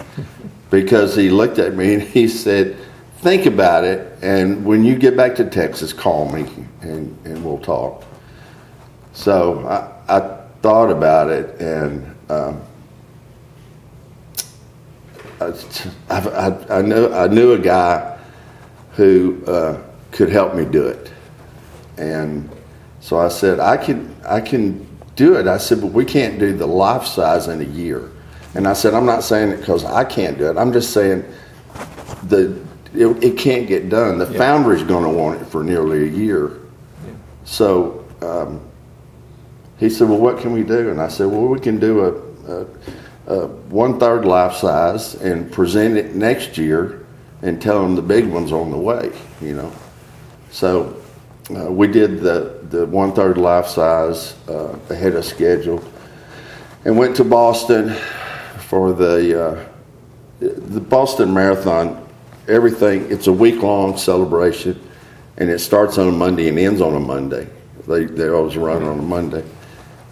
because he looked at me and he said, "Think about it, and when you get back to Texas, call me and we'll talk." So I thought about it, and I knew a guy who could help me do it, and so I said, I can do it. I said, but we can't do the life size in a year. And I said, I'm not saying it because I can't do it. I'm just saying it can't get done. The foundry's going to want it for nearly a year. Yeah. So he said, well, what can we do? And I said, well, we can do a 1/3 life size and present it next year and tell them the big one's on the way, So we did the 1/3 life size ahead of schedule. and went to Boston for the Boston Marathon. Everything, it's a week-long celebration, and it starts on a Monday and ends on a Monday. They always run on a Monday.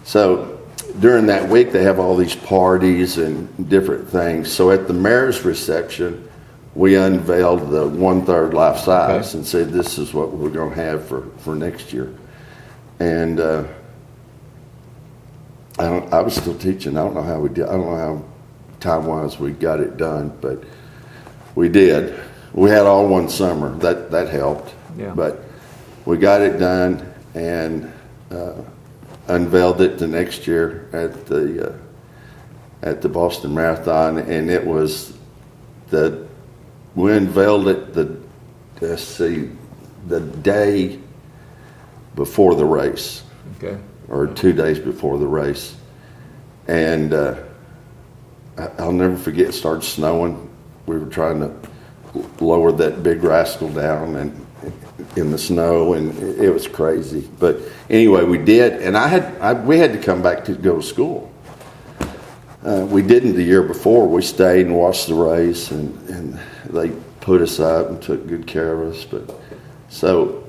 So during that week, they have all these parties and different things. So at the mayor's reception, we unveiled the 1/3 life size and said, this is what we're going to have for next year. And I was still teaching. I don't know how we did. I don't know how time-wise we got it done, but we did. We had all one summer. That helped. Yeah. But we got it done and unveiled it the next year at the Boston Marathon, and it was we unveiled it the day before the race. Okay. Or 2 days before the race. And I'll never forget, it started snowing. We were trying to lower that big rascal down and in the snow, and it was crazy. But anyway, we did, and we had to come back to go to school. We didn't the year before. We stayed and watched the race, and they put us up and took good care of us. But so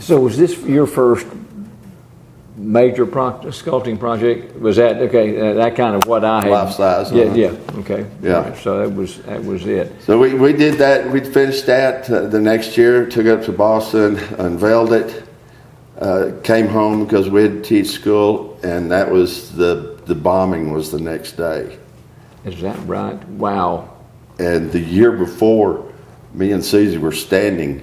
was this your first major sculpting project? Was that that kind of what I had? Life size. Yeah. Okay. Yeah. Right. So that was it. So we did that. We finished that the next year. Took it up to Boston, unveiled it, came home because we had to teach school, and that was the bombing was the next day. Is that right? Wow. And the year before, me and Susie were standing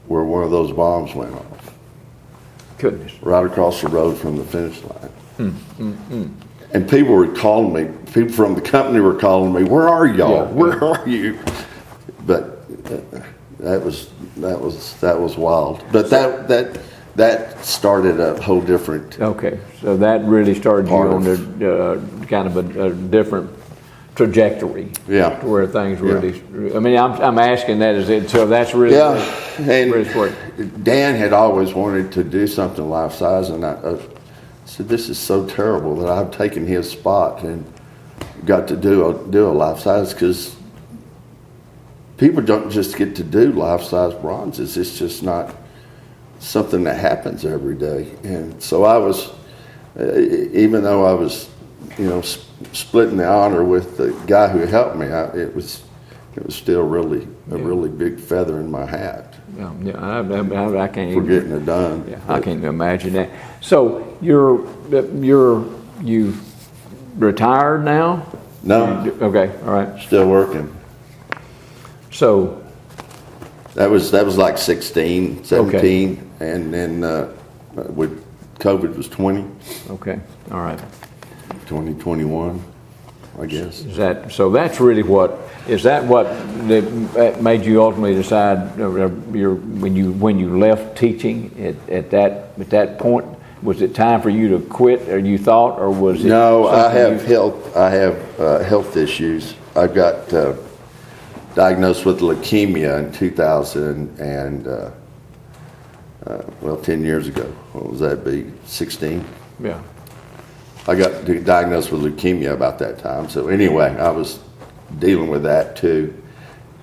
where one of those bombs went off. Goodness. Right across the road from the finish line. And people were calling me. People from the company were calling me. Where are y'all? Yeah. Where are you? But that was wild. But that started a whole different. Okay, so that really started you on the kind of a different trajectory. Yeah. To where things really. I mean, I'm asking that is it. So that's really. Yeah. And really what. Dan had always wanted to do something life size, and I said, "This is so terrible that I've taken his spot and got to do a life size, because people don't just get to do life size bronzes. It's just not something that happens every day." And so I was, even though I was, splitting the honor with the guy who helped me, it was still really a really big feather in my hat. Yeah, I can't for getting it done. Yeah, I can't imagine that. So you retired now? No. Okay, all right. Still working. So that was like 16, 17, and then with COVID was 20. Okay, all right. 2021, I guess. That's really what that made you ultimately decide when you left teaching at that point? Was it time for you to quit, or you thought, or was it? No, I have health issues. I got diagnosed with leukemia in 2000 and 10 years ago. What was that be? 16. Yeah. I got diagnosed with leukemia about that time. So anyway, I was dealing with that too.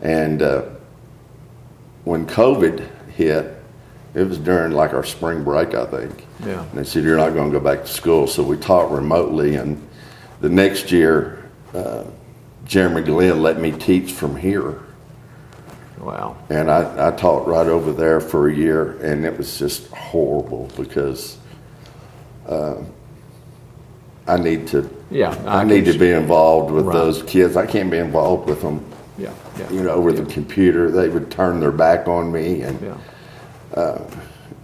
And when COVID hit, it was during like our spring break, I think. Yeah. And they said, you're not going to go back to school. So we taught remotely. And the next year, Jeremy Glenn let me teach from here. Wow. And I taught right over there for a year. And it was just horrible because I need to be involved with those kids. I can't be involved with them. Yeah. Over the computer. They would turn their back on me, and a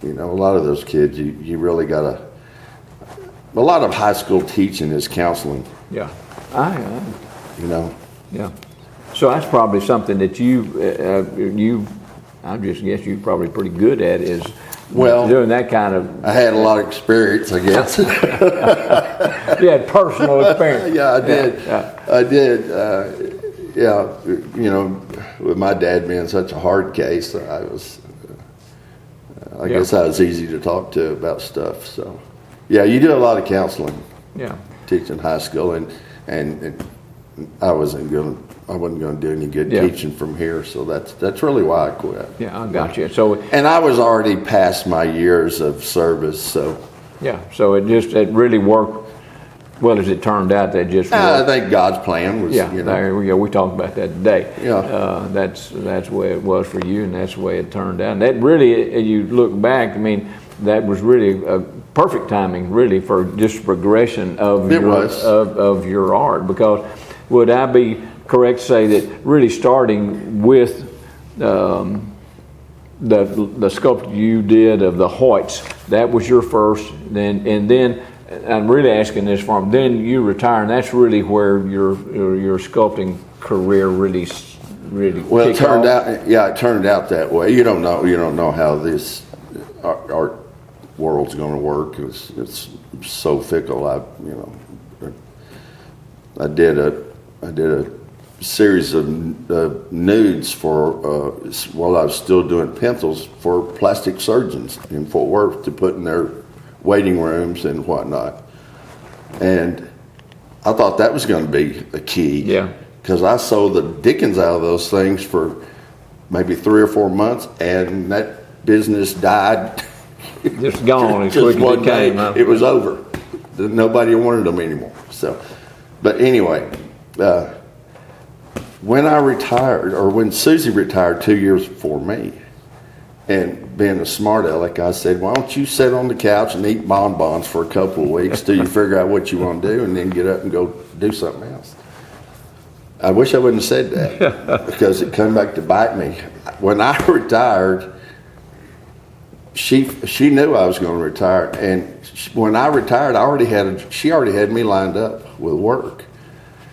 lot of those kids, you really got a lot of high school teaching is counseling. Yeah. Yeah. So that's probably something that I just guess you're probably pretty good at is. Well, doing that kind of. I had a lot of experience, I guess. You had personal experience. Yeah, I did. Yeah. I did. With my dad being such a hard case, I guess I was easy to talk to about stuff. So, Yeah, you do a lot of counseling. Yeah. Teaching high school, and I wasn't going to do any good teaching from here, so that's really why I quit. Yeah, I got you. So, and I was already past my years of service, so yeah, so it really worked well as it turned out. That just worked. I think God's plan was. There we go. We talked about that today. Yeah, that's the way it was for you, and that's the way it turned out. And that really, you look back, I mean, that was really a perfect timing, really, for just progression of your art. Because would I be correct to say that really starting with the sculpture you did of the Hoyts, that was your first, and then I'm really asking this from, then you retire, and that's really where your sculpting career really well, it turned off. it turned out that way. You don't know how this art world's going to work. It's so fickle. I did a series of nudes for while I was still doing pencils for plastic surgeons in Fort Worth to put in their waiting rooms and whatnot. And I thought that was going to be the key. Yeah. Because I sold the dickens out of those things for maybe 3 or 4 months, and that business died. Just gone as just quick as it came. Huh? It was over. Nobody wanted them anymore. So, but anyway, when I retired, or when Susie retired 2 years before me, and being a smart aleck, I said, why don't you sit on the couch and eat bonbons for a couple of weeks till you figure out what you want to do, and then get up and go do something else. I wish I wouldn't have said that because it come back to bite me. When I retired, she knew I was going to retire, and when I retired, she already had me lined up with work.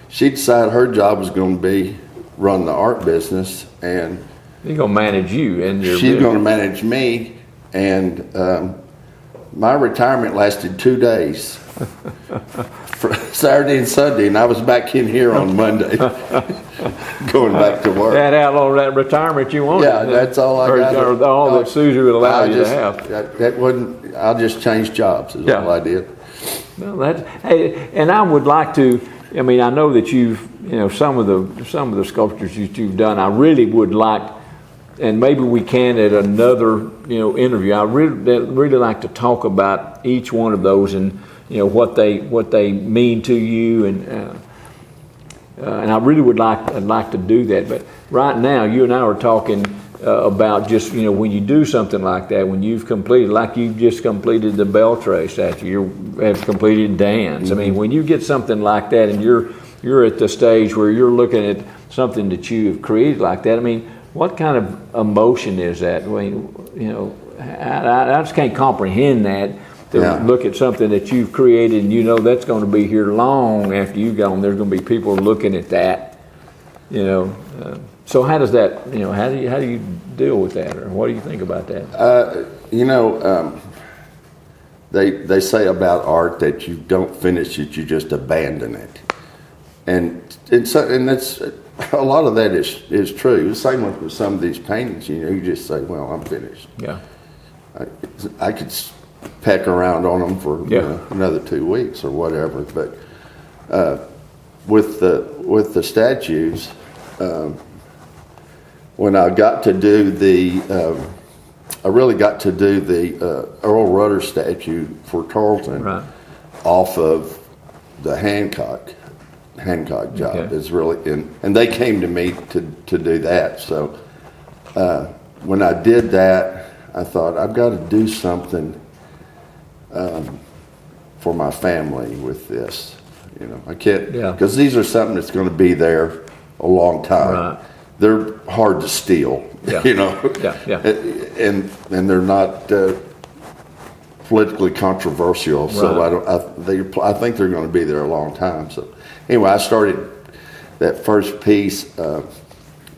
She decided her job was going to be run the art business, and He's going to manage you and your she's business. going to manage me, and my retirement lasted 2 days, for Saturday and Sunday, and I was back in here on Monday, going back to work. That outlaw, that retirement you wanted. Yeah, that's all I got. Or all that Susie would allow you to have. That wasn't. I just changed jobs. Is all I did. Well, hey, and I would like to. I mean, I know that you've, some of the sculptures that you've done. I really would like, and maybe we can at another, interview. I really like to talk about each one of those and what they mean to you, and I really would like to do that. But right now, you and I are talking about just when you do something like that, when you've completed, like you've just completed the Beltray statue, you have completed Dan's. Mm-hmm. I mean, when you get something like that, and you're at the stage where you're looking at something that you have created like that. I mean, what kind of emotion is that? I mean, I just can't comprehend that. To look at something that you've created, and that's going to be here long after you've gone. There's going to be people looking at that, So how does that, how do you deal with that, or what do you think about that? They say about art that you don't finish it, you just abandon it, and that's a lot of that is true. The same with some of these paintings. You just say, well, I'm finished. Yeah, I could peck around on them for another 2 weeks or whatever, but with the statues, when I got to do I really got to do the Earl Rudder statue for Tarleton, right, off of the Hancock job. Okay. Is really and they came to me to do that. So when I did that, I thought I've got to do something for my family with this. I can't, because these are something that's going to be there a long time. Right. They're hard to steal, and they're not politically controversial. Right. So I think they're going to be there a long time. So anyway, I started that first piece.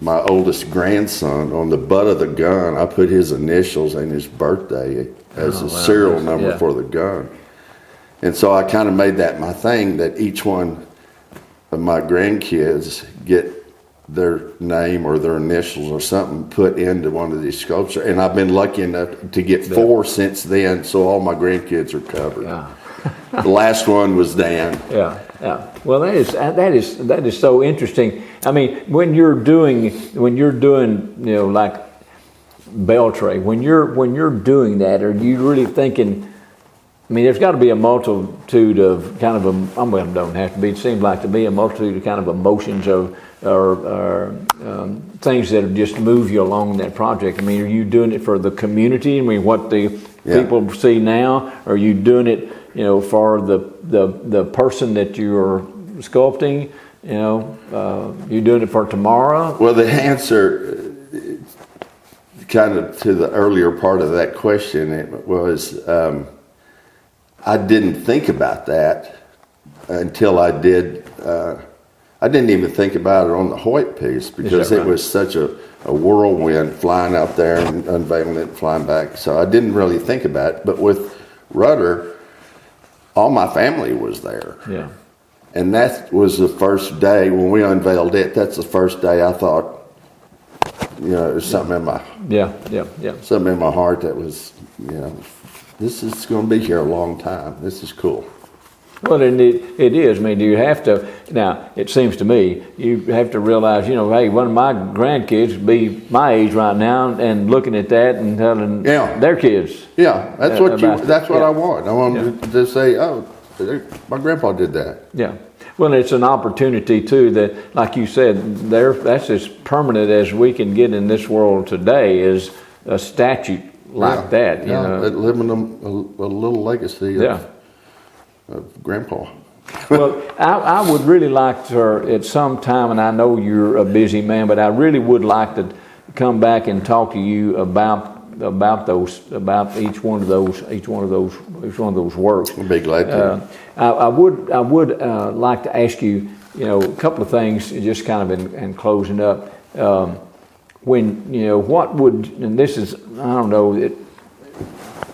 My oldest grandson, on the butt of the gun, I put his initials and his birthday as a serial number for the gun. And so I kind of made that my thing, that each one of my grandkids get their name or their initials or something put into one of these sculptures. And I've been lucky enough to get 4 since then, so all my grandkids are covered. Yeah. The last one was Dan. Yeah, yeah. Well, that is so interesting. I mean, when you're doing, like Beltray, when you're doing that, are you really thinking? I mean, there's got to be a multitude of kind of it don't have to be. It seems like to be a multitude of kind of emotions or things that just move you along that project. I mean, are you doing it for the community? I mean, what the people see now? Or are you doing it, for the person that you're sculpting? You're doing it for tomorrow? Well, the answer, kind of to the earlier part of that question, it was I didn't think about that until I did. I didn't even think about it on the Hoyt piece because it was such a whirlwind flying out there and unveiling it and flying back. So I didn't really think about it. But with Rudder, all my family was there. Yeah. And that was the first day when we unveiled it. That's the first day I thought, there's something in my something in my heart that was, this is going to be here a long time. This is cool. Well, and it is. I mean, do you have to, now, it seems to me, you have to realize, hey, one of my grandkids would be my age right now and looking at that and telling their kids. Yeah, that's what I want. I want them to say, oh, my grandpa did that. Yeah. Well, it's an opportunity, too, that, like you said, that's as permanent as we can get in this world today is a statue like that. Living a little legacy of Grandpa. Well, I would really like to, at some time, and I know you're a busy man, but I really would like to come back and talk to you about each one of those works. I'd be glad to. I would like to ask you, a couple of things, just kind of in closing up. What would, and this is, I don't know,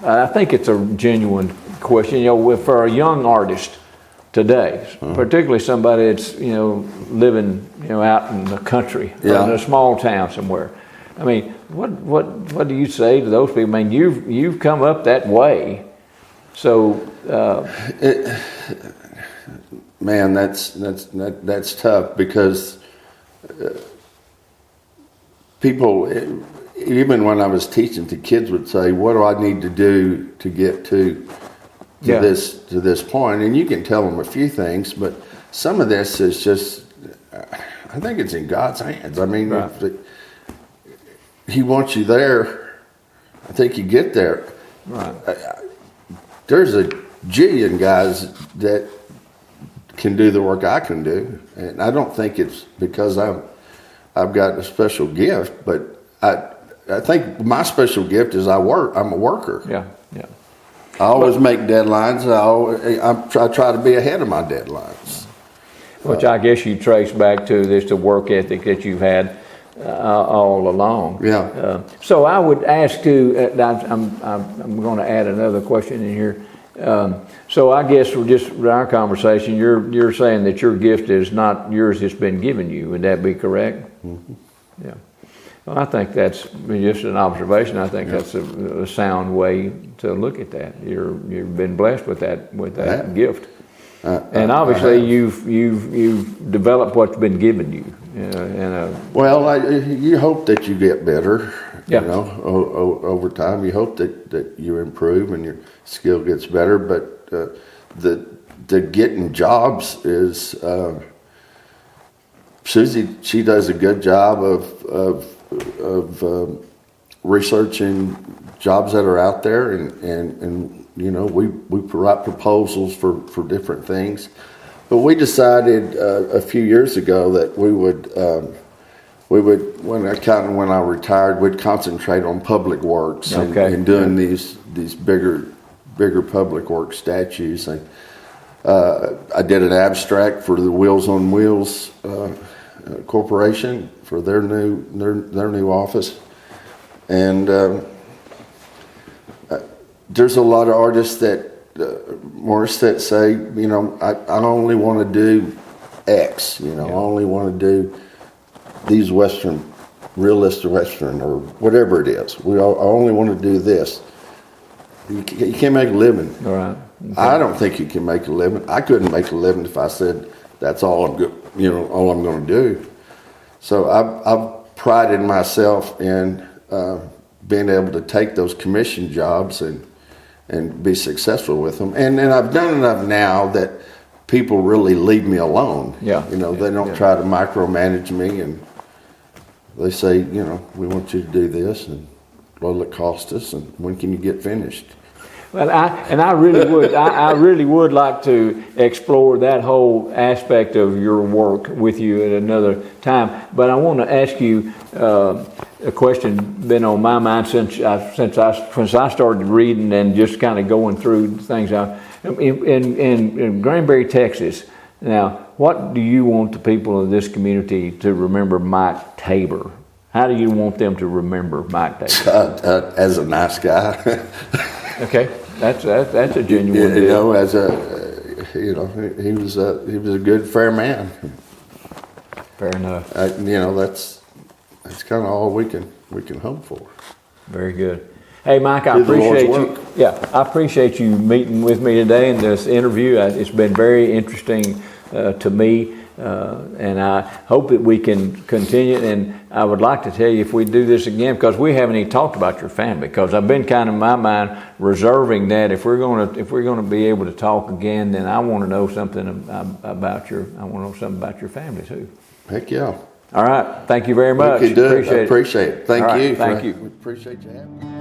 I think it's a genuine question. For a young artist today, particularly somebody that's living out in the country, in a small town somewhere. I mean, what do you say to those people? I mean, you've come up that way, so. Man, that's tough because people, even when I was teaching, the kids would say, "What do I need to do to get to this point?" And you can tell them a few things, but some of this is just, I think it's in God's hands. I mean, if He wants you there, I think you get there. Right. There's a jillion guys that can do the work I can do, and I don't think it's because I've got a special gift, but I think my special gift is I'm a worker. Yeah. I always make deadlines. I try to be ahead of my deadlines. Which I guess you trace back to the work ethic that you've had all along. Yeah. So I would ask you, I'm going to add another question in here. So I guess we're just our conversation. You're saying that your gift is not yours; it's been given you. Would that be correct? Mm-hmm. Yeah. Well, I think that's just an observation. I think that's a sound way to look at that. You've been blessed with that gift, and obviously you've developed what's been given you. You hope that you get better. Yeah. Over time, you hope that you improve and your skill gets better. But the getting jobs is Susie. She does a good job of researching jobs that are out there, and we write proposals for different things. But we decided a few years ago that we would when I retired, we'd concentrate on public works and doing these bigger public works statues. And I did an abstract for the Wheels on Wheels Corporation for their new office, and there's a lot of artists that Morris that say, I only want to do X. I only want to do these realist Western, or whatever it is. I only want to do this. You can't make a living. All right. Okay. I don't think you can make a living. I couldn't make a living if I said that's all I'm going to do. So I've prided myself in being able to take those commission jobs and be successful with them. And I've done enough now that people really leave me alone. Yeah. They don't try to micromanage me, and they say, we want you to do this, and what'll it cost us, and when can you get finished? Well, I really would like to explore that whole aspect of your work with you at another time. But I want to ask you a question been on my mind since I started reading and just kind of going through things. In Granbury, Texas. Now, what do you want the people of this community to remember Mike Tabor? How do you want them to remember Mike Tabor? As a nice guy. Okay, that's a genuine deal. He was a good, fair man. Fair enough. That's kind of all we can hope for. Very good. Hey, Mike, I appreciate you. Yeah, I appreciate you meeting with me today in this interview. It's been very interesting to me, and I hope that we can continue. And I would like to tell you if we do this again, because we haven't even talked about your family. Because I've been kind of in my mind reserving that if we're going to be able to talk again, then I want to know something about your family too. Heck yeah. All right. Thank you very much. Appreciate it. Thank you. Thank you. We appreciate you having me.